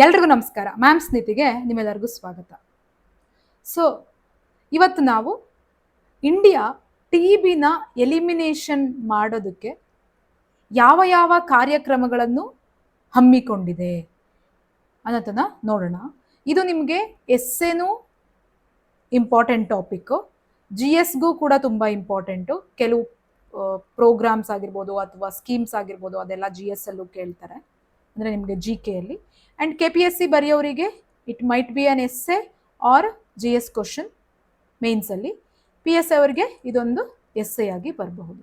ಎಲ್ರಿಗೂ ನಮಸ್ಕಾರ. ಮ್ಯಾಮ್ ಸ್ನಿತಿಗೆ ನಿಮ್ಮೆಲ್ಲರಿಗೂ ಸ್ವಾಗತ. ಸೊ ಇವತ್ತು ನಾವು ಇಂಡಿಯಾ TBನ ಎಲಿಮಿನೇಷನ್ ಮಾಡೋದಕ್ಕೆ ಯಾವ ಯಾವ ಕಾರ್ಯಕ್ರಮಗಳನ್ನು ಹಮ್ಮಿಕೊಂಡಿದೆ ಅನ್ನೋದನ್ನ ನೋಡೋಣ. ಇದು ನಿಮಗೆ ಎಸ್ಸೆನೂ ಇಂಪಾರ್ಟೆಂಟ್ ಟಾಪಿಕ್ಕು, GSಗೂ ಕೂಡ ತುಂಬ ಇಂಪಾರ್ಟೆಂಟು. ಕೆಲವು ಪ್ರೋಗ್ರಾಮ್ಸ್ ಆಗಿರ್ಬೋದು ಅಥವಾ ಸ್ಕೀಮ್ಸ್ ಆಗಿರ್ಬೋದು ಅದೆಲ್ಲ GS ಅಲ್ಲೂ ಕೇಳ್ತಾರೆ, ಅಂದರೆ ನಿಮಗೆ GKಯಲ್ಲಿ. ಆ್ಯಂಡ್ KPSC ಬರೆಯೋರಿಗೆ it might be an essay or GS question ಮೇನ್ಸಲ್ಲಿ. PS ಅವರಿಗೆ ಇದೊಂದು ಎಸ್ಸೆ ಆಗಿ ಬರಬಹುದು.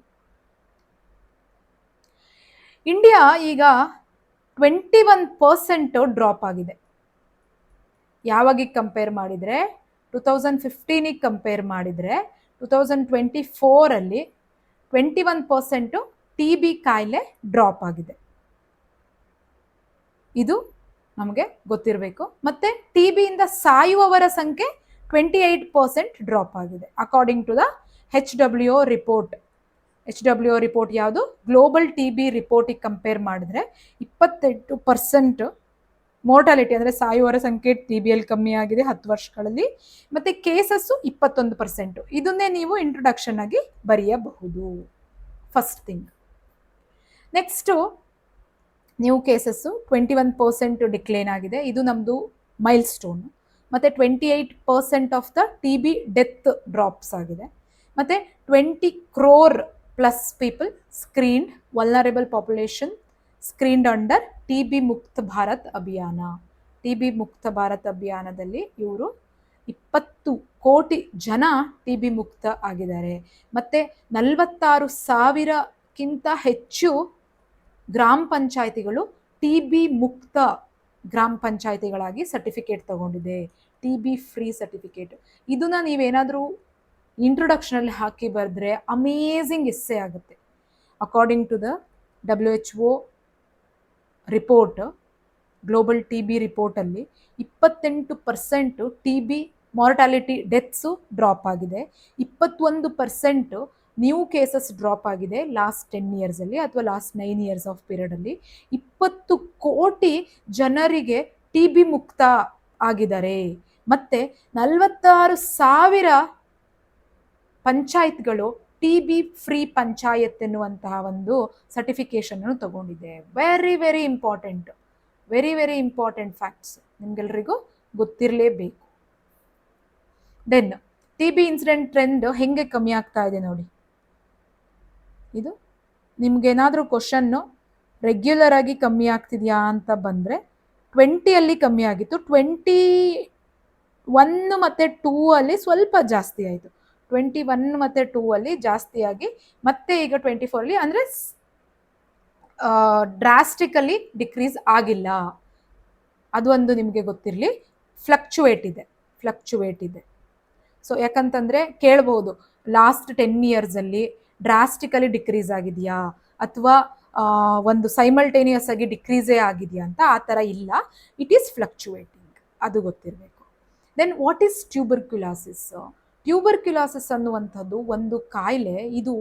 ಇಂಡಿಯಾ ಈಗ 21% ಡ್ರಾಪ್ ಆಗಿದೆ. ಯಾವಾಗ ಕಂಪೇರ್ ಮಾಡಿದರೆ 2015ಗೆ ಕಂಪೇರ್ ಮಾಡಿದರೆ 2024ಅಲ್ಲಿ 21% TB ಕಾಯಿಲೆ ಡ್ರಾಪ್ ಆಗಿದೆ. ಇದು ನಮಗೆ ಗೊತ್ತಿರಬೇಕು. ಮತ್ತು TBಯಿಂದ ಸಾಯುವವರ ಸಂಖ್ಯೆ 28% ಡ್ರಾಪ್ ಆಗಿದೆ according to the HWO report. HWO report ಯಾವುದು? ಗ್ಲೋಬಲ್ TB ರಿಪೋರ್ಟಿಗೆ ಕಂಪೇರ್ ಮಾಡಿದ್ರೆ 28% ಮೋರ್ಟಾಲಿಟಿ ಅಂದರೆ ಸಾಯುವವರ ಸಂಖ್ಯೆ TBಯಲ್ಲಿ ಕಮ್ಮಿ ಆಗಿದೆ 10 ವರ್ಷಗಳಲ್ಲಿ. ಮತ್ತು ಕೇಸಸ್ಸು 21%. ಇದನ್ನೇ ನೀವು ಇಂಟ್ರೊಡಕ್ಷನ್ ಆಗಿ ಬರೆಯಬಹುದು. First thing. Next new cases 21% decline ಆಗಿದೆ. ಇದು ನಮ್ಮದು ಮೈಲ್ ಸ್ಟೋನು. ಮತ್ತು 28% of the TB death drops ಆಗಿದೆ. ಮತ್ತು 20 crore plus people screened, vulnerable population screened under TB Mukt Bharat ಅಭಿಯಾನ. TB ಮುಕ್ತ ಭಾರತ್ ಅಭಿಯಾನದಲ್ಲಿ ಇವರು 20 ಕೋಟಿ ಜನ TB ಮುಕ್ತ ಆಗಿದ್ದಾರೆ. ಮತ್ತು 46,000ಕ್ಕಿಂತ ಹೆಚ್ಚು ಗ್ರಾಮ ಪಂಚಾಯಿತಿಗಳು TB ಮುಕ್ತ ಗ್ರಾಮ ಪಂಚಾಯಿತಿಗಳಾಗಿ ಸರ್ಟಿಫಿಕೇಟ್ ತಗೊಂಡಿದೆ, TB ಫ್ರೀ ಸರ್ಟಿಫಿಕೇಟ್. ಇದನ್ನ ನೀವೇನಾದರೂ ಇಂಟ್ರೊಡಕ್ಷನಲ್ಲಿ ಹಾಕಿ ಬರೆದ್ರೆ ಅಮೇಝಿಂಗ್ ಎಸ್ಸೆ ಆಗುತ್ತೆ. According to the WHO report, global TB ರಿಪೋರ್ಟಲ್ಲಿ 28% TB ಮಾರ್ಟಾಲಿಟಿ ಡೆತ್ಸು ಡ್ರಾಪ್ ಆಗಿದೆ. 21% ನ್ಯೂ ಕೇಸಸ್ ಡ್ರಾಪ್ ಆಗಿದೆ ಲಾಸ್ಟ್ 10 ಇಯರ್ಸಲ್ಲಿ ಅಥವಾ ಲಾಸ್ಟ್ 9 ಇಯರ್ಸ್ ಆಫ್ ಪೀರಿಯಡಲ್ಲಿ. 20 ಕೋಟಿ ಜನರಿಗೆ TB ಮುಕ್ತ ಆಗಿದ್ದಾರೆ. ಮತ್ತು 46,000 ಪಂಚಾಯತ್ಗಳು TB ಫ್ರೀ ಪಂಚಾಯತ್ ಎನ್ನುವಂತಹ ಒಂದು ಸರ್ಟಿಫಿಕೇಷನನ್ನು ತಗೊಂಡಿದೆ. Very very important, very very important facts ನಿಮ್ಗೆಲ್ರಿಗೂ ಗೊತ್ತಿರಲೇಬೇಕು. ದೆನ್ TB ಇನ್ಸಿಡೆಂಟ್ ಟ್ರೆಂಡ್ ಹೆಂಗೆ ಕಮ್ಮಿ ಆಗ್ತಾ ಇದೆ ನೋಡಿ. ಇದು ನಿಮ್ಗೇನಾದರೂ ಕ್ವಶನ್ನು ರೆಗ್ಯುಲರ್ ಆಗಿ ಕಮ್ಮಿ ಆಗ್ತಿದೆಯಾ ಅಂತ ಬಂದರೆ 20ಅಲ್ಲಿ ಕಮ್ಮಿ ಆಗಿತ್ತು, 21 ಮತ್ತು 2 ಅಲ್ಲಿ ಸ್ವಲ್ಪ ಜಾಸ್ತಿ ಆಯಿತು. 21 ಮತ್ತು 2 ಅಲ್ಲಿ ಜಾಸ್ತಿಯಾಗಿ ಮತ್ತೆ ಈಗ 24ಅಲ್ಲಿ ಅಂದರೆ ಡ್ರಾಸ್ಟಿಕಲಿ ಡಿಕ್ರೀಸ್ ಆಗಿಲ್ಲ. ಅದು ಒಂದು ನಿಮಗೆ ಗೊತ್ತಿರಲಿ. ಫ್ಲಕ್ಚುವೇಟ್ ಇದೆ. ಸೊ ಯಾಕಂತಂದರೆ ಕೇಳ್ಬೋದು, ಲಾಸ್ಟ್ 10 ಇಯರ್ಸಲ್ಲಿ ಡ್ರಾಸ್ಟಿಕಲಿ ಡಿಕ್ರೀಸ್ ಆಗಿದೆಯಾ ಅಥವಾ ಒಂದು ಸೈಮಲ್ಟೇನಿಯಸ್ ಆಗಿ ಡಿಕ್ರೀಸೇ ಆಗಿದೆಯಾ ಅಂತ. ಆ ಥರ ಇಲ್ಲ, ಇಟ್ ಈಸ್ ಫ್ಲಕ್ಚುವೇಟಿಂಗ್, ಅದು ಗೊತ್ತಿರಬೇಕು. Then what is tuberculosis? Tuberculosis ಅನ್ನುವಂಥದ್ದು ಒಂದು ಕಾಯಿಲೆ. ಇದು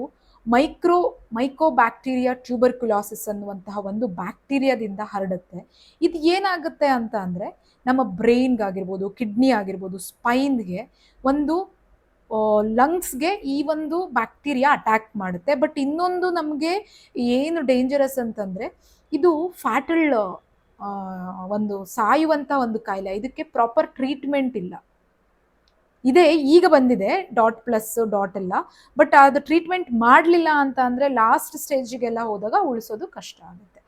ಮೈಕೋಬ್ಯಾಕ್ಟೀರಿಯಾ ಟ್ಯೂಬರ್ಕ್ಯುಲಾಸಿಸ್ ಅನ್ನುವಂತಹ ಒಂದು ಬ್ಯಾಕ್ಟೀರಿಯಾದಿಂದ ಹರಡುತ್ತೆ. ಇದು ಏನಾಗುತ್ತೆ ಅಂತ ಅಂದರೆ ನಮ್ಮ ಬ್ರೈನ್ಗಾಗಿರ್ಬೋದು, ಕಿಡ್ನಿ ಆಗಿರ್ಬೋದು, ಸ್ಪೈನ್ಗೆ, ಒಂದು ಲಂಗ್ಸ್ಗೆ ಈ ಒಂದು ಬ್ಯಾಕ್ಟೀರಿಯಾ ಅಟ್ಯಾಕ್ ಮಾಡುತ್ತೆ. ಬಟ್ ಇನ್ನೊಂದು ನಮಗೆ ಏನು ಡೇಂಜರಸ್ ಅಂತಂದರೆ ಇದು ಫ್ಯಾಟಲ್ ಒಂದು ಸಾಯುವಂಥ ಒಂದು ಕಾಯಿಲೆ. ಇದಕ್ಕೆ ಪ್ರಾಪರ್ ಟ್ರೀಟ್ಮೆಂಟ್ ಇಲ್ಲ. ಇದೇ ಈಗ ಬಂದಿದೆ .+, ಎಲ್ಲ. ಬಟ್ ಅದು ಟ್ರೀಟ್ಮೆಂಟ್ ಮಾಡಲಿಲ್ಲ ಅಂತ ಅಂದರೆ ಲಾಸ್ಟ್ ಸ್ಟೇಜಿಗೆಲ್ಲ ಹೋದಾಗ ಉಳಿಸೋದು ಕಷ್ಟ ಆಗುತ್ತೆ.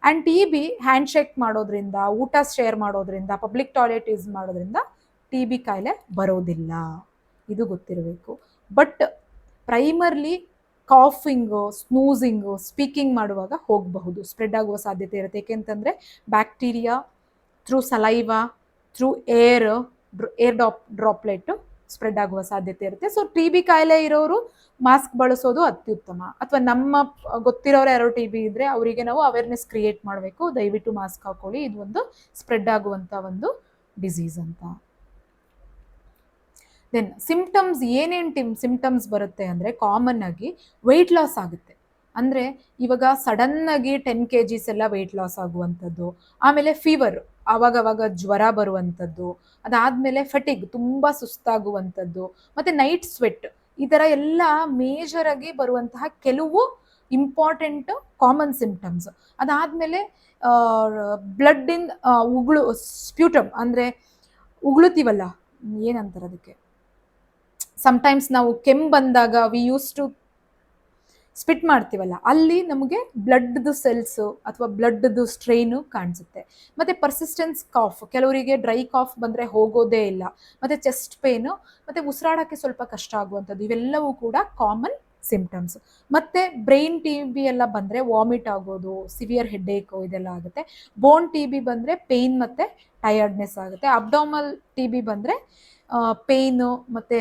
ಆ್ಯಂಡ್ TB ಹ್ಯಾಂಡ್ಶೇಕ್ ಮಾಡೋದ್ರಿಂದ, ಊಟ ಶೇರ್ ಮಾಡೋದ್ರಿಂದ, ಪಬ್ಲಿಕ್ ಟಾಯ್ಲೆಟ್ ಯೂಸ್ ಮಾಡೋದ್ರಿಂದ TB ಕಾಯಿಲೆ ಬರೋದಿಲ್ಲ, ಇದು ಗೊತ್ತಿರಬೇಕು. But primarily coughing, sneezing, speaking ಮಾಡುವಾಗ ಹೋಗಬಹುದು, ಸ್ಪ್ರೆಡ್ ಆಗುವ ಸಾಧ್ಯತೆ ಇರುತ್ತೆ. ಏಕೆಂತಂದರೆ bacteria through saliva, through air droplet spread ಆಗುವ ಸಾಧ್ಯತೆ ಇರುತ್ತೆ. ಸೊ TB ಕಾಯಿಲೆ ಇರೋರು ಮಾಸ್ಕ್ ಬಳಸೋದು ಅತ್ಯುತ್ತಮ. ಅಥವಾ ನಮ್ಮ ಗೊತ್ತಿರೋರು ಯಾರೋ TB ಇದ್ದರೆ ಅವರಿಗೆ ನಾವು ಅವೇರ್ನೆಸ್ ಕ್ರಿಯೇಟ್ ಮಾಡಬೇಕು, ದಯವಿಟ್ಟು ಮಾಸ್ಕ್ ಹಾಕೊಳ್ಳಿ, ಇದು ಒಂದು ಸ್ಪ್ರೆಡ್ ಆಗುವಂಥ ಒಂದು ಡಿಸೀಸ್ ಅಂತ. ದೆನ್ ಸಿಂಪ್ಟಮ್ಸ್, ಏನೇನು ಸಿಂಪ್ಟಮ್ಸ್ ಬರುತ್ತೆ ಅಂದರೆ ಕಾಮನ್ ಆಗಿ ವೆಯ್ಟ್ ಲಾಸ್ ಆಗುತ್ತೆ. ಅಂದರೆ ಇವಾಗ ಸಡನ್ನಾಗಿ 10 kgs ಎಲ್ಲ ವೆಯ್ಟ್ ಲಾಸ್ ಆಗುವಂಥದ್ದು, ಆಮೇಲೆ ಫೀವರ್ ಆವಾಗವಾಗ ಜ್ವರ ಬರುವಂಥದ್ದು, ಅದಾದಮೇಲೆ ಫಟಿಗ್ ತುಂಬ ಸುಸ್ತಾಗುವಂಥದ್ದು, ಮತ್ತು ನೈಟ್ ಸ್ವೆಟ್, ಈ ಥರ ಎಲ್ಲ ಮೇಜರಾಗಿ ಬರುವಂತಹ ಕೆಲವು ಇಂಪಾರ್ಟೆಂಟ್ ಕಾಮನ್ ಸಿಂಪ್ಟಮ್ಸ್. ಅದಾದಮೇಲೆ ಬ್ಲಡ್ ಇನ್ ಉಗುಳು ಸ್ಪ್ಯೂಟಮ್, ಅಂದರೆ ಉಗುಳುತ್ತೀವಲ್ಲ, ಏನಂತಾರೆ ಅದಕ್ಕೆ, ಸಮಟೈಮ್ಸ್ ನಾವು ಕೆಮ್ಮು ಬಂದಾಗ ವಿ ಯೂಸ್ ಟು ಸ್ಪಿಟ್ ಮಾಡ್ತೀವಲ್ಲ, ಅಲ್ಲಿ ನಮಗೆ ಬ್ಲಡ್ದು ಸೆಲ್ಸು ಅಥವಾ ಬ್ಲಡ್ದು ಸ್ಟ್ರೈನು ಕಾಣಿಸುತ್ತೆ. ಮತ್ತು ಪರ್ಸಿಸ್ಟೆನ್ಸ್ ಕಾಫ್, ಕೆಲವರಿಗೆ ಡ್ರೈ ಕಾಫ್ ಬಂದರೆ ಹೋಗೋದೇ ಇಲ್ಲ, ಮತ್ತು ಚೆಸ್ಟ್ ಪೇನು, ಮತ್ತು ಉಸಿರಾಡೋಕ್ಕೆ ಸ್ವಲ್ಪ ಕಷ್ಟ ಆಗುವಂಥದ್ದು, ಇವೆಲ್ಲವೂ ಕೂಡ ಕಾಮನ್ ಸಿಂಪ್ಟಮ್ಸ್. ಮತ್ತು ಬ್ರೈನ್ TB ಎಲ್ಲ ಬಂದರೆ ವಾಮಿಟ್ ಆಗೋದು, ಸಿವಿಯರ್ ಹೆಡ್ಏಕು ಇದೆಲ್ಲ ಆಗುತ್ತೆ. ಬೋನ್ TB ಬಂದರೆ ಪೇಯ್ನ್ ಮತ್ತು ಟಯರ್ಡ್ನೆಸ್ ಆಗುತ್ತೆ. ಅಬ್ಡಾಮಲ್ TB ಬಂದರೆ ಪೇಯ್ನು ಮತ್ತು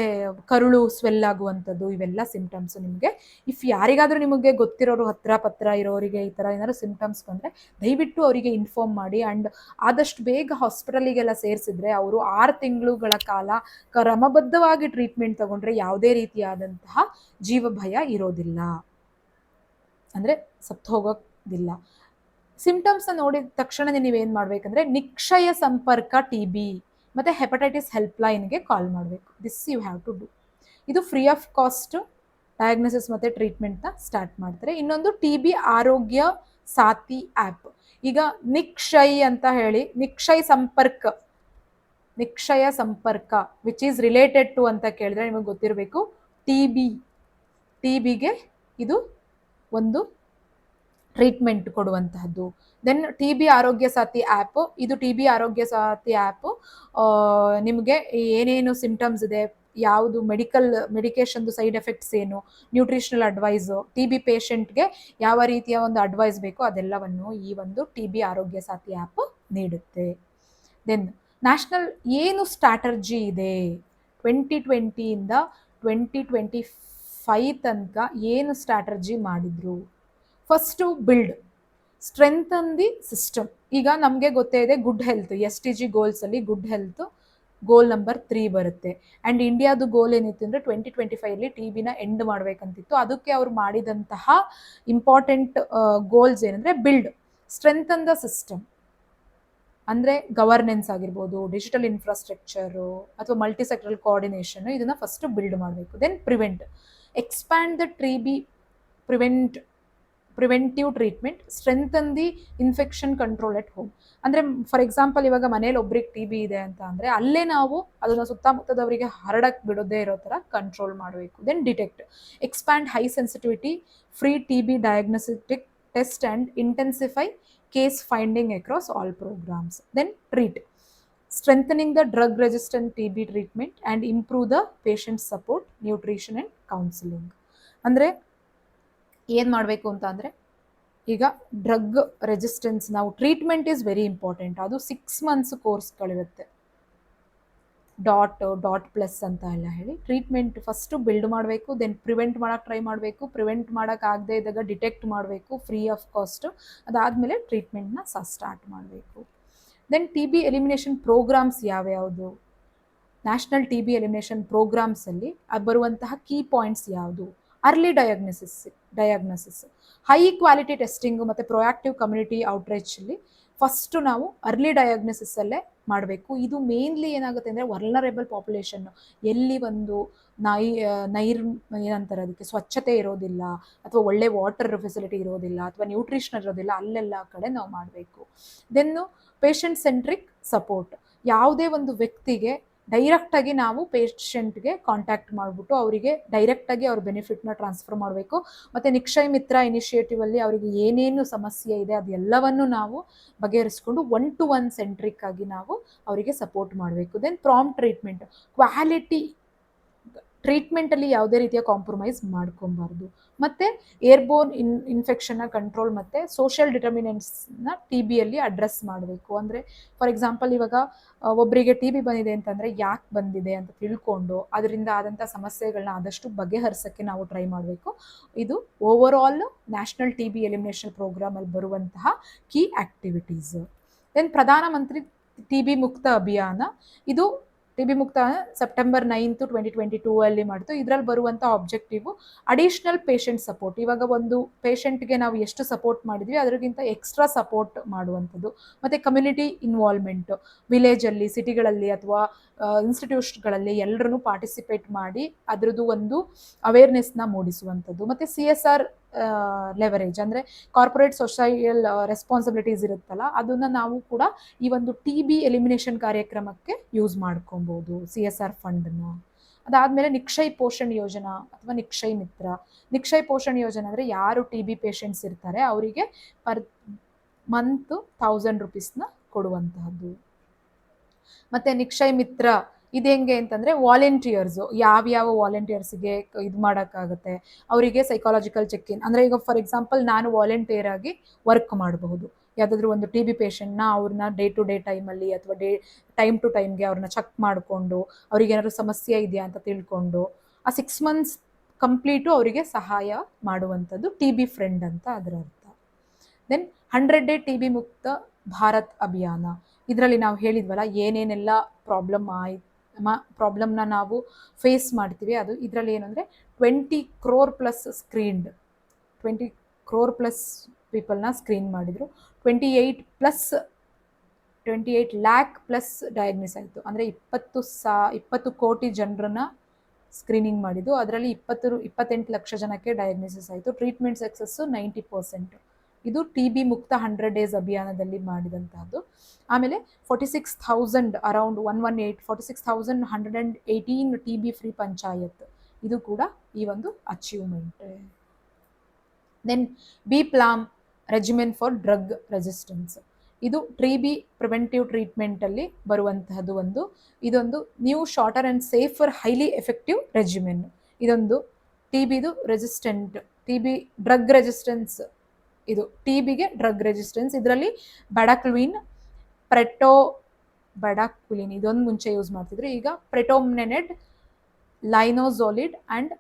ಕರುಳು ಸ್ವೆಲ್ ಆಗುವಂಥದ್ದು, ಇವೆಲ್ಲ ಸಿಂಪ್ಟಮ್ಸು ನಿಮಗೆ. ಇಫ್ ಯಾರಿಗಾದರೂ ನಿಮಗೆ ಗೊತ್ತಿರೋರು ಹತ್ರ ಪತ್ರ ಇರೋರಿಗೆ ಈ ಥರ ಏನಾದ್ರು ಸಿಂಪ್ಟಮ್ಸ್ ಬಂದರೆ ದಯವಿಟ್ಟು ಅವರಿಗೆ ಇನ್ಫಾರ್ಮ್ ಮಾಡಿ. ಆ್ಯಂಡ್ ಆದಷ್ಟು ಬೇಗ ಹಾಸ್ಪಿಟಲಿಗೆಲ್ಲ ಸೇರಿಸಿದ್ರೆ ಅವರು 6 ತಿಂಗಳುಗಳ ಕಾಲ ಕ್ರಮಬದ್ಧವಾಗಿ ಟ್ರೀಟ್ಮೆಂಟ್ ತಗೊಂಡ್ರೆ ಯಾವುದೇ ರೀತಿಯಾದಂತಹ ಜೀವ ಭಯ ಇರೋದಿಲ್ಲ, ಅಂದರೆ ಸತ್ತು ಹೋಗೋದಿಲ್ಲ. ಸಿಂಪ್ಟಮ್ಸ್ನ ನೋಡಿದ ತಕ್ಷಣನೇ ನೀವೇನು ಮಾಡಬೇಕಂದ್ರೆ ನಿಕ್ಷಯ ಸಂಪರ್ಕ TB ಮತ್ತು ಹೆಪಟೈಟಿಸ್ ಹೆಲ್ಪ್ಲೈನ್ಗೆ ಕಾಲ್ ಮಾಡಬೇಕು. This you have to do. ಇದು ಫ್ರೀ ಆಫ್ ಕಾಸ್ಟ್ ಡಯಾಗ್ನೋಸಿಸ್ ಮತ್ತು ಟ್ರೀಟ್ಮೆಂಟ್ನ ಸ್ಟಾರ್ಟ್ ಮಾಡ್ತಾರೆ. ಇನ್ನೊಂದು TB ಆರೋಗ್ಯ ಸಾಥಿ ಆ್ಯಪ್. ಈಗ ನಿಕ್ಷಯ್ ಅಂತ ಹೇಳಿ ನಿಕ್ಷಯ್ ಸಂಪರ್ಕ, ನಿಕ್ಷಯ ಸಂಪರ್ಕ ವಿಚ್ ಈಸ್ ರಿಲೇಟೆಡ್ ಟು ಅಂತ ಕೇಳಿದ್ರೆ ನಿಮಗೆ ಗೊತ್ತಿರಬೇಕು TBಗೆ ಇದು ಒಂದು treatment ಕೊಡುವಂತಹದ್ದು. Then TB Aarogya Saathi app, ಇದು TB ಆರೋಗ್ಯ ಸಾಥಿ ಆ್ಯಪು ನಿಮಗೆ ಏನೇನು ಸಿಂಪ್ಟಮ್ಸ್ ಇದೆ, ಯಾವುದು ಮೆಡಿಕೇಷನ್ದು ಸೈಡ್ ಎಫೆಕ್ಟ್ಸ್ ಏನು, ನ್ಯೂಟ್ರಿಷನಲ್ ಅಡ್ವೈಸು, TB ಪೇಷಂಟ್ಗೆ ಯಾವ ರೀತಿಯ ಒಂದು ಅಡ್ವೈಸ್ ಬೇಕೋ ಅದೆಲ್ಲವನ್ನು ಈ ಒಂದು TB ಆರೋಗ್ಯ ಸಾಥಿ ಆ್ಯಪ್ ನೀಡುತ್ತೆ. ದೆನ್ ನ್ಯಾಷನಲ್ ಏನು ಸ್ಟ್ರಾಟರ್ಜಿ ಇದೆ 2020ಇಂದ 2025 ತನಕ ಏನು ಸ್ಟ್ರಾಟರ್ಜಿ ಮಾಡಿದ್ರು? First build strengthen the system. ಈಗ ನಮಗೆ ಗೊತ್ತೇ ಇದೆ ಗುಡ್ ಹೆಲ್ತ್, SDG ಗೋಲ್ಸಲ್ಲಿ ಗುಡ್ ಹೆಲ್ತ್ ಗೋಲ್ ನಂಬರ್ 3 ಬರುತ್ತೆ. ಆ್ಯಂಡ್ ಇಂಡಿಯಾದು ಗೋಲ್ ಏನಿತ್ತು ಅಂದರೆ 2025ಅಲ್ಲಿ TBನ ಎಂಡ್ ಮಾಡಬೇಕಂತಿತ್ತು. ಅದಕ್ಕೆ ಅವ್ರು ಮಾಡಿದಂತಹ ಇಂಪಾರ್ಟೆಂಟ್ ಗೋಲ್ಸ್ ಏನಂದರೆ ಬಿಲ್ಡ್ ಸ್ಟ್ರೆಂಥನ್ ದ ಸಿಸ್ಟಮ್, ಅಂದರೆ ಗವರ್ನೆನ್ಸ್ ಆಗಿರ್ಬೋದು, ಡಿಜಿಟಲ್ ಇನ್ಫ್ರಾಸ್ಟ್ರಕ್ಚರು ಅಥವಾ ಮಲ್ಟಿ ಸೆಕ್ಟರಲ್ ಕೋಆರ್ಡಿನೇಷನ್, ಇದನ್ನು ಫಸ್ಟು ಬಿಲ್ಡ್ ಮಾಡಬೇಕು. Then prevent, expand the preventive treatment, strengthen the infection control at home. ಅಂದರೆ ಫಾರ್ ಎಕ್ಸಾಂಪಲ್ ಇವಾಗ ಮನೇಲಿ ಒಬ್ರಿಗೆ TB ಇದೆ ಅಂತ ಅಂದರೆ ಅಲ್ಲೇ ನಾವು ಅದನ್ನು ಸುತ್ತಮುತ್ತದವರಿಗೆ ಹರಡಕ್ಕೆ ಬಿಡೋದೇ ಇರೋ ಥರ ಕಂಟ್ರೋಲ್ ಮಾಡಬೇಕು. Then detect, expand high sensitivity free TB diagnostic test and intensify case finding across all programs. Then treat, strengthening the drug resistant TB treatment and improve the patient support, nutrition and counseling. ಅಂದರೆ ಏನು ಮಾಡಬೇಕು ಅಂತ ಅಂದರೆ ಈಗ drug resistance ನಾವು treatment is very important. ಅದು 6 months ಕೋರ್ಸ್ಗಳಿರುತ್ತೆ, DOT plus ಅಂತ ಎಲ್ಲ ಹೇಳಿ ಟ್ರೀಟ್ಮೆಂಟ್ ಫಸ್ಟು ಬಿಲ್ಡ್ ಮಾಡಬೇಕು. ದೆನ್ ಪ್ರಿವೆಂಟ್ ಮಾಡೋಕ್ಕೆ ಟ್ರೈ ಮಾಡಬೇಕು. ಪ್ರಿವೆಂಟ್ ಮಾಡೋಕ್ಕಾಗದೇ ಇದ್ದಾಗ ಡಿಟೆಕ್ಟ್ ಮಾಡಬೇಕು ಫ್ರೀ ಆಫ್ ಕಾಸ್ಟ್. ಅದಾದಮೇಲೆ ಟ್ರೀಟ್ಮೆಂಟ್ನ ಸ್ಟಾರ್ಟ್ ಮಾಡಬೇಕು. ದೆನ್ TB ಎಲಿಮಿನೇಷನ್ ಪ್ರೋಗ್ರಾಮ್ಸ್ ಯಾವ್ಯಾವುದು, ನ್ಯಾಷನಲ್ TB ಎಲಿಮಿನೇಷನ್ ಪ್ರೋಗ್ರಾಮ್ಸಲ್ಲಿ ಬರುವಂತಹ ಕೀ ಪಾಯಿಂಟ್ಸ್ ಯಾವುದು? Early diagnosis, high quality testing ಮತ್ತು ಪ್ರೊಯಾಕ್ಟಿವ್ ಕಮ್ಯುನಿಟಿ ಔಟ್ರೀಚಲ್ಲಿ ಫಸ್ಟು ನಾವು ಅರ್ಲಿ ಡಯಾಗ್ನೋಸಿಸಲ್ಲೇ ಮಾಡಬೇಕು. ಇದು ಮೇನ್ಲಿ ಏನಾಗುತ್ತೆ ಅಂದರೆ ವರ್ನರೇಬಲ್ ಪಾಪ್ಯುಲೇಷನ್ನು, ಎಲ್ಲಿ ಒಂದು ಏನಂತಾರೆ ಅದಕ್ಕೆ ಸ್ವಚ್ಛತೆ ಇರೋದಿಲ್ಲ ಅಥವಾ ಒಳ್ಳೆ ವಾಟರ್ ಫೆಸಿಲಿಟಿ ಇರೋದಿಲ್ಲ ಅಥವಾ ನ್ಯೂಟ್ರಿಷನ್ ಇರೋದಿಲ್ಲ, ಅಲ್ಲೆಲ್ಲ ಕಡೆ ನಾವು ಮಾಡಬೇಕು. ದೆನ್ನು ಪೇಷಂಟ್ ಸೆಂಟ್ರಿಕ್ ಸಪೋರ್ಟ್, ಯಾವುದೇ ಒಂದು ವ್ಯಕ್ತಿಗೆ ಡೈರೆಕ್ಟಾಗಿ ನಾವು ಪೇಷಂಟ್ಗೆ ಕಾಂಟ್ಯಾಕ್ಟ್ ಮಾಡಿಬಿಟ್ಟು ಅವರಿಗೆ ಡೈರೆಕ್ಟಾಗಿ ಅವ್ರ ಬೆನಿಫಿಟ್ನ ಟ್ರಾನ್ಸ್ಫರ್ ಮಾಡಬೇಕು. ಮತ್ತು ನಿಕ್ಷಯ್ ಮಿತ್ರ ಇನಿಷಿಯೇಟಿವಲ್ಲಿ ಅವರಿಗೆ ಏನೇನು ಸಮಸ್ಯೆ ಇದೆ ಅದೆಲ್ಲವನ್ನು ನಾವು ಬಗೆಹರಿಸ್ಕೊಂಡು 1-to-1 ಸೆಂಟ್ರಿಕ್ ಆಗಿ ನಾವು ಅವರಿಗೆ ಸಪೋರ್ಟ್ ಮಾಡಬೇಕು. ದೆನ್ ಪ್ರಾಂಪ್ಟ್ ಟ್ರೀಟ್ಮೆಂಟ್, ಕ್ವಾಲಿಟಿ ಟ್ರೀಟ್ಮೆಂಟಲ್ಲಿ ಯಾವುದೇ ರೀತಿಯ ಕಾಂಪ್ರಮೈಸ್ ಮಾಡ್ಕೊಬಾರ್ದು. ಮತ್ತು ಏರ್ಬೋರ್ನ್ ಇನ್ಫೆಕ್ಷನ್ನ ಕಂಟ್ರೋಲ್ ಮತ್ತು ಸೋಷಿಯಲ್ ಡಿಟರ್ಮಿನೆಂಟ್ಸ್ನ TBಯಲ್ಲಿ ಅಡ್ರೆಸ್ ಮಾಡಬೇಕು. ಅಂದರೆ ಫಾರ್ ಎಕ್ಸಾಂಪಲ್ ಇವಾಗ ಒಬ್ಬರಿಗೆ TB ಬಂದಿದೆ ಅಂತಂದರೆ ಯಾಕೆ ಬಂದಿದೆ ಅಂತ ತಿಳ್ಕೊಂಡು ಅದರಿಂದ ಆದಂಥ ಸಮಸ್ಯೆಗಳನ್ನ ಆದಷ್ಟು ಬಗೆಹರಿಸೋಕ್ಕೆ ನಾವು ಟ್ರೈ ಮಾಡಬೇಕು. ಇದು overall national TB elimination ಪ್ರೋಗ್ರಾಮಲ್ಲಿ ಬರುವಂತಹ key activities. Then Pradhan Mantri TB Mukt ಅಭಿಯಾನ, ಇದು ಟಿ ಬಿ ಮುಕ್ತ ಸೆಪ್ಟೆಂಬರ್ 9 2022 ಅಲ್ಲಿ ಮಾಡಿತು. ಇದರಲ್ಲಿ ಬರುವಂಥ ಆಬ್ಜೆಕ್ಟಿವ್ ಅಡಿಷನಲ್ ಪೇಷಂಟ್ ಸಪೋರ್ಟ್. ಇವಾಗ ಒಂದು ಪೇಷಂಟ್ಗೆ ನಾವು ಎಷ್ಟು ಸಪೋರ್ಟ್ ಮಾಡಿದ್ವಿ ಅದಕ್ಕಿಂತ ಎಕ್ಸ್ಟ್ರಾ ಸಪೋರ್ಟ್ ಮಾಡುವಂಥದ್ದು. ಮತ್ತು ಕಮ್ಯುನಿಟಿ ಇನ್ವಾಲ್ವ್ಮೆಂಟ್, ವಿಲೇಜಲ್ಲಿ, ಸಿಟಿಗಳಲ್ಲಿ ಅಥವಾ ಇನ್ಸ್ಟಿಟ್ಯೂಟ್ಗಳಲ್ಲಿ ಎಲ್ಲರೂ ಪಾರ್ಟಿಸಿಪೇಟ್ ಮಾಡಿ ಅದರದ್ದು ಒಂದು ಅವೇರ್ನೆಸ್ನ ಮೂಡಿಸುವಂಥದ್ದು. ಮತ್ತು CSR ಲೆವರೇಜ್ ಅಂದರೆ ಕಾರ್ಪೊರೇಟ್ ಸೊಸೈಯಲ್ ರೆಸ್ಪಾನ್ಸಿಬಿಲಿಟೀಸ್ ಇರುತ್ತಲ್ಲ, ಅದನ್ನು ನಾವು ಕೂಡ ಈ ಒಂದು TB ಎಲಿಮಿನೇಷನ್ ಕಾರ್ಯಕ್ರಮಕ್ಕೆ ಯೂಸ್ ಮಾಡ್ಕೊಬೋದು CSR ಫಂಡನ್ನು. ಅದಾದಮೇಲೆ ನಿಕ್ಷಯ್ ಪೋಷಣ್ ಯೋಜನಾ ಅಥವಾ ನಿಕ್ಷಯ್ ಮಿತ್ರ. ನಿಕ್ಷಯ್ ಪೋಷಣ್ ಯೋಜನಾ ಅಂದರೆ ಯಾರು TB ಪೇಷಂಟ್ಸ್ ಇರ್ತಾರೆ ಅವರಿಗೆ ಪರ್ ಮಂತ್ 1000 ರೂಪೀಸ್ನ ಕೊಡುವಂತಹದ್ದು. ಮತ್ತು ನಿಕ್ಷಯ್ ಮಿತ್ರ ಇದು ಹೆಂಗೆ ಅಂತಂದರೆ ವಾಲಂಟಿಯರ್ಸು, ಯಾವ್ಯಾವ ವಾಲಂಟಿಯರ್ಸ್ಗೆ ಇದು ಮಾಡೋಕ್ಕಾಗುತ್ತೆ ಅವರಿಗೆ ಸೈಕಾಲಜಿಕಲ್ ಚೆಕ್-ಇನ್. ಅಂದರೆ ಈಗ ಫಾರ್ ಎಕ್ಸಾಂಪಲ್ ನಾನು ವಾಲಂಟಿಯರ್ ಆಗಿ ವರ್ಕ್ ಮಾಡಬಹುದು. ಯಾವುದಾದ್ರೂ ಒಂದು TB ಪೇಷಂಟ್ನ ಅವ್ರನ್ನ ಡೇ ಟು ಡೇ ಟೈಮಲ್ಲಿ ಅಥವಾ ಟೈಮ್ ಟು ಟೈಮ್ಗೆ ಅವ್ರನ್ನ ಚೆಕ್ ಮಾಡಿಕೊಂಡು ಅವ್ರಿಗೆ ಏನಾದ್ರು ಸಮಸ್ಯೆ ಇದೆಯಾ ಅಂತ ತಿಳ್ಕೊಂಡು ಆ 6 months ಕಂಪ್ಲೀಟು ಅವರಿಗೆ ಸಹಾಯ ಮಾಡುವಂಥದ್ದು TB ಫ್ರೆಂಡ್ ಅಂತ ಅದರ ಅರ್ಥ. Then 100 day TB Mukt Bharat ಅಭಿಯಾನ. ಇದರಲ್ಲಿ ನಾವು ಹೇಳಿದ್ವಲ್ಲ ಏನೇನೆಲ್ಲ ಪ್ರಾಬ್ಲಮ್ನ ನಾವು ಫೇಸ್ ಮಾಡ್ತೀವಿ, ಅದು ಇದರಲ್ಲಿ ಏನಂದರೆ 20 crore plus screened, 20 crore plus ಪೀಪಲ್ನ ಸ್ಕ್ರೀನ್ ಮಾಡಿದರು. 28 lakh ಪ್ಲಸ್ ಡಯಾಗ್ನಿಸ್ ಆಯಿತು. ಅಂದರೆ 20 ಕೋಟಿ ಜನರನ್ನ ಸ್ಕ್ರೀನಿಂಗ್ ಮಾಡಿದ್ದು, ಅದರಲ್ಲಿ 28 ಲಕ್ಷ ಜನಕ್ಕೆ ಡಯಾಗ್ನಿಸಿಸ್ ಆಯಿತು. Treatment success 90%. ಇದು TB ಮುಕ್ತ 100 ಡೇಸ್ ಅಭಿಯಾನದಲ್ಲಿ ಮಾಡಿದಂತಹದ್ದು. ಆಮೇಲೆ 46,000 ಅರೌಂಡ್ 46,118 TB ಫ್ರೀ ಪಂಚಾಯತ್, ಇದು ಕೂಡ ಈ ಒಂದು achievement. Then BPLAM regimen for drug resistance. ಇದು TB ಪ್ರಿವೆಂಟಿವ್ ಟ್ರೀಟ್ಮೆಂಟಲ್ಲಿ ಬರುವಂತಹದ್ದು ಇದೊಂದು new shorter and safer highly effective regimen. ಇದೊಂದು TBದು ರೆಸಿಸ್ಟೆಂಟ್, TB ಡ್ರಗ್ ರೆಸಿಸ್ಟೆನ್ಸ್, ಇದು TBಗೆ ಡ್ರಗ್ ರೆಸಿಸ್ಟೆನ್ಸ್. ಇದರಲ್ಲಿ ಬಡಾಕ್ವಿನ್, ಬಡಾಕ್ವಿಲಿನ್ ಇದೊಂದು ಮುಂಚೆ ಯೂಸ್ ಮಾಡ್ತಿದ್ರು, ಈಗ ಪ್ರೆಟೋಮ್ನೆನೆಡ್, ಲೈನೋಜೋಲಿಡ್ ಆ್ಯಂಡ್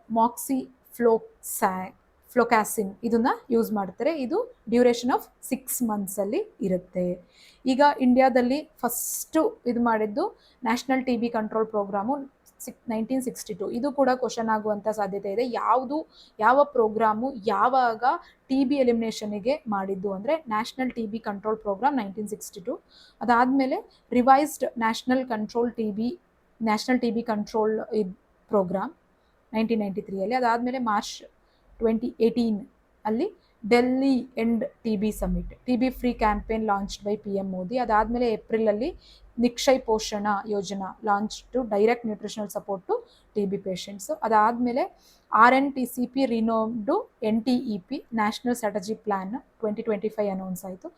ಫ್ಲೋಕ್ಯಾಸಿನ್ ಇದನ್ನ ಯೂಸ್ ಮಾಡ್ತಾರೆ. ಇದು ಡ್ಯೂರೇಷನ್ ಆಫ್ 6 months ಅಲ್ಲಿ ಇರುತ್ತೆ. ಈಗ ಇಂಡಿಯಾದಲ್ಲಿ ಫಸ್ಟು ಇದು ಮಾಡಿದ್ದು ನ್ಯಾಷನಲ್ TB ಕಂಟ್ರೋಲ್ ಪ್ರೋಗ್ರಾಮು 1962. ಇದು ಕೂಡ ಕ್ವಶನ್ ಆಗುವಂಥ ಸಾಧ್ಯತೆ ಇದೆ. ಯಾವ ಪ್ರೋಗ್ರಾಮು ಯಾವಾಗ TB ಎಲಿಮಿನೇಷನ್ಗೆ ಮಾಡಿದ್ದು ಅಂದರೆ ನ್ಯಾಷನಲ್ TB ಕಂಟ್ರೋಲ್ ಪ್ರೋಗ್ರಾಮ್ 1962. ಅದಾದಮೇಲೆ revised national TB control programme 1993 ಅದಾದಮೇಲೆ ಮಾರ್ಚ್ 2018 ಅಲ್ಲಿ Delhi end TB summit, TB free campaign launched by PM Modi. ಅದಾದಮೇಲೆ ಏಪ್ರಿಲಲ್ಲಿ Nikshay Poshan Yojana launch to direct nutritional support to TB patients. ಅದಾದಮೇಲೆ RNTCP renamed NTEP national strategy plan 2025 announce ಆಯಿತು.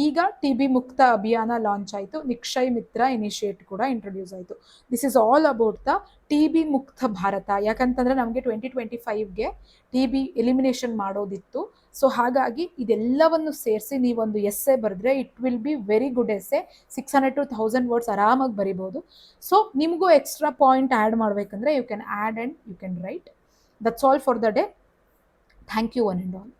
ಈಗ TB Mukt Abhiyan launch ಆಯಿತು. Nikshay Mitra initiate ಕೂಡ introduce ಆಯಿತು. This is all about the TB Mukt Bharat. ಯಾಕಂತಂದರೆ ನಮಗೆ 2025ಗೆ TB ಎಲಿಮಿನೇಷನ್ ಮಾಡೋದಿತ್ತು. ಸೊ ಹಾಗಾಗಿ ಇದೆಲ್ಲವನ್ನು ಸೇರಿಸಿ ನೀವೊಂದು ಎಸ್ಸೆ ಬರೆದ್ರೆ it will be very good essay. 600 to 1000 words ಆರಾಮಾಗಿ ಬರಿಬೋದು. ಸೊ ನಿಮಗೂ ಎಕ್ಸ್ಟ್ರಾ ಪಾಯಿಂಟ್ ಆ್ಯಡ್ ಮಾಡಬೇಕಂದ್ರೆ you can add and you can write. That's all for the day. Thank you one and all.